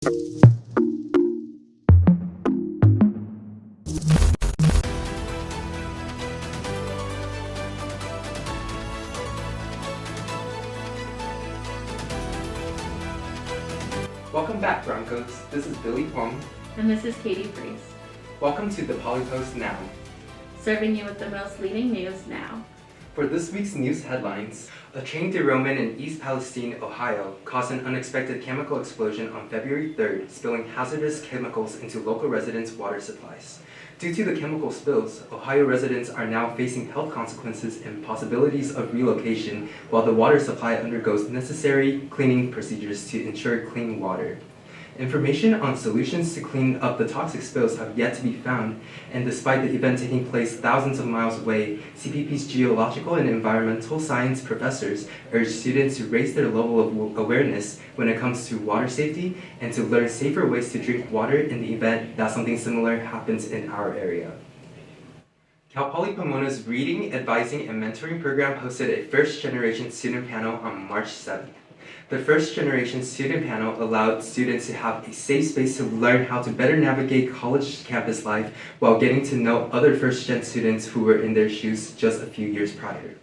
Welcome back, Broncos. This is Billy Huang. And this is Katie Priest. Welcome to the Poly Post Now. Serving you with the most leading news now. For this week's news headlines, a train derailment in East Palestine, Ohio, caused an unexpected chemical explosion on February 3rd, spilling hazardous chemicals into local residents' water supplies. Due to the chemical spills, Ohio residents are now facing health consequences and possibilities of relocation while the water supply undergoes necessary cleaning procedures to ensure clean water. Information on solutions to clean up the toxic spills have yet to be found, and despite the event taking place thousands of miles away, CPP's geological and environmental science professors urge students to raise their level of awareness when it comes to water safety and to learn safer ways to drink water in the event that something similar happens in our area. Cal Poly Pomona's Reading, Advising, and Mentoring program hosted a first-generation student panel on March 7th. The first-generation student panel allowed students to have a safe space to learn how to better navigate college campus life while getting to know other first-gen students who were in their shoes just a few years prior.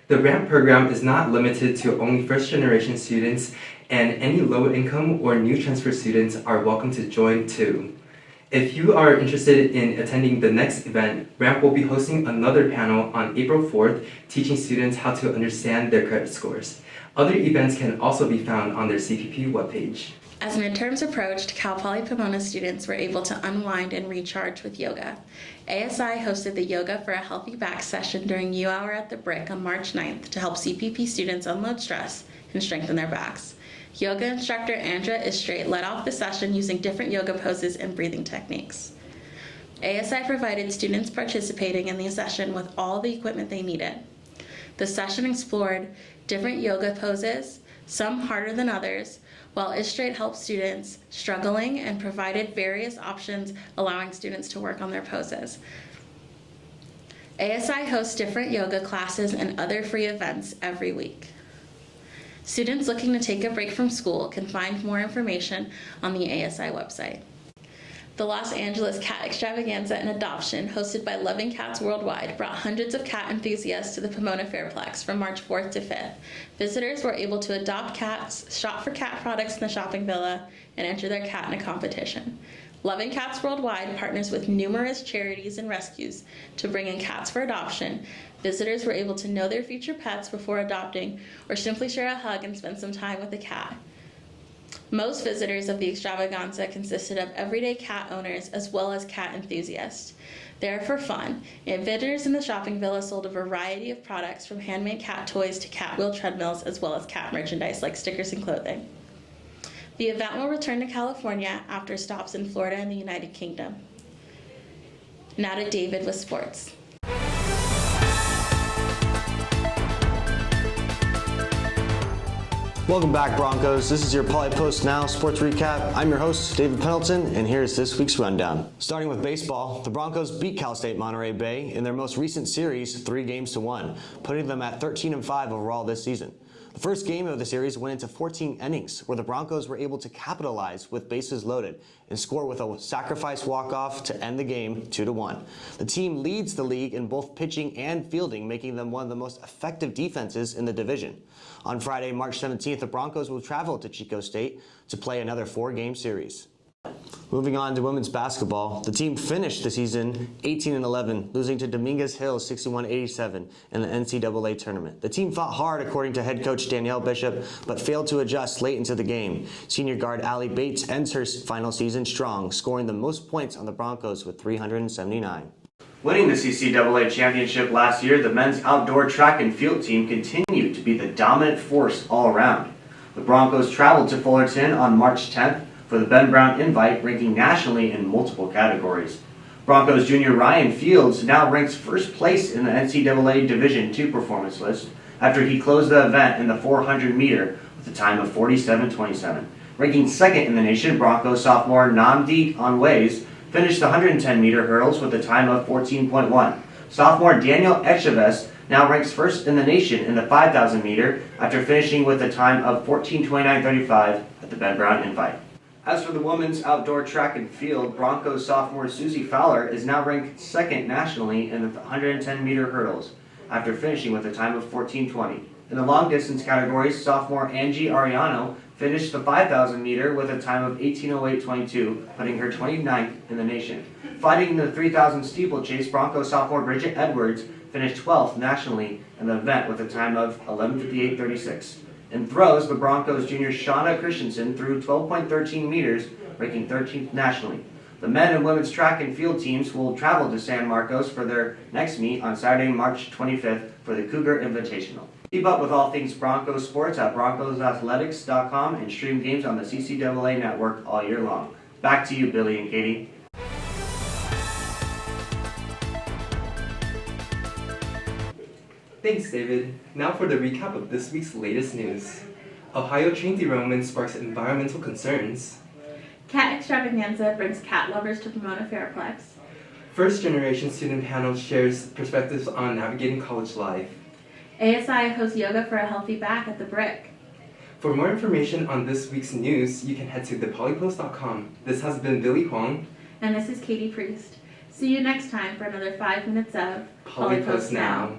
The RAMP program is not limited to only first-generation students, and any low-income or new transfer students are welcome to join too. If you are interested in attending the next event, RAMP will be hosting another panel on April 4th, teaching students how to understand their credit scores. Other events can also be found on their CPP webpage. As midterms approached, Cal Poly Pomona students were able to unwind and recharge with yoga. ASI hosted the Yoga for a Healthy Back session during U Hour at the Brick on March 9th to help CPP students unload stress and strengthen their backs. Yoga instructor Andrea Istrate led off the session using different yoga poses and breathing techniques. ASI provided students participating in the session with all the equipment they needed. The session explored different yoga poses, some harder than others, while Istrate helped students struggling and provided various options allowing students to work on their poses. ASI hosts different yoga classes and other free events every week. Students looking to take a break from school can find more information on the ASI website. The Los Angeles Cat Extravaganza and Adoption, hosted by Loving Cats Worldwide, brought hundreds of cat enthusiasts to the Pomona Fairplex from March 4th to 5th. Visitors were able to adopt cats, shop for cat products in the shopping villa, and enter their cat in a competition. Loving Cats Worldwide partners with numerous charities and rescues to bring in cats for adoption. Visitors were able to know their future pets before adopting, or simply share a hug and spend some time with a cat. Most visitors of the extravaganza consisted of everyday cat owners as well as cat enthusiasts. There for fun, and visitors in the shopping villa sold a variety of products from handmade cat toys to cat wheel treadmills as well as cat merchandise like stickers and clothing. The event will return to California after stops in Florida and the United Kingdom. Now to David with sports. Welcome back, Broncos. This is your Poly Post Now Sports Recap. I'm your host, David Pendleton, and here's this week's rundown. Starting with baseball, the Broncos beat Cal State Monterey Bay in their most recent series 3-1, putting them at 13-5 overall this season. The first game of the series went into 14 innings, where the Broncos were able to capitalize with bases loaded and score with a sacrifice walk-off to end the game 2-1. The team leads the league in both pitching and fielding, making them one of the most effective defenses in the division. On Friday, March 17th, the Broncos will travel to Chico State to play another 4-game series. Moving on to women's basketball, the team finished the season 18-11, losing to Dominguez Hills 61-87 in the NCAA tournament. The team fought hard, according to head coach Danielle Bishop, but failed to adjust late into the game. Senior guard Allie Bates ends her final season strong, scoring the most points on the Broncos with 379. Winning the CCAA championship last year, the men's outdoor track and field team continued to be the dominant force all around. The Broncos traveled to Fullerton on March 10th for the Ben Brown Invite, ranking nationally in multiple categories. Broncos junior Ryan Fields now ranks first place in the NCAA Division II performance list after he closed the event in the 400-meter with a time of 47.27. Ranking second in the nation, Broncos sophomore Namdi Onways finished the 110-meter hurdles with a time of 14.1. Sophomore Daniel Echeves now ranks first in the nation in the 5,000 meter after finishing with a time of 14:29.35 at the Ben Brown Invite. As for the women's outdoor track and field, Broncos sophomore Susie Fowler is now ranked second nationally in the 110-meter hurdles, after finishing with a time of 14:20. In the long distance categories, sophomore Angie Ariano finished the 5,000 meter with a time of 18:08.22, putting her 29th in the nation. Fighting in the 3,000 steeplechase, Broncos sophomore Bridget Edwards finished 12th nationally in the event with a time of 11:58.36. In throws, the Broncos junior Shauna Christensen threw 12.13 meters, ranking 13th nationally. The men and women's track and field teams will travel to San Marcos for their next meet on Saturday, March 25th for the Cougar Invitational. Keep up with all things Broncos sports at broncosathletics.com and stream games on the CCAA network all year long. Back to you, Billy and Katie. Thanks, David. Now for the recap of this week's latest news. Ohio train derailment sparks environmental concerns. Cat extravaganza brings cat lovers to Pomona Fairplex. First generation student panel shares perspectives on navigating college life. ASI hosts yoga for a healthy back at the Brick. For more information on this week's news, you can head to thepolypost.com. This has been Billy Huang. And this is Katie Priest. See you next time for another 5 minutes of Polypost Now.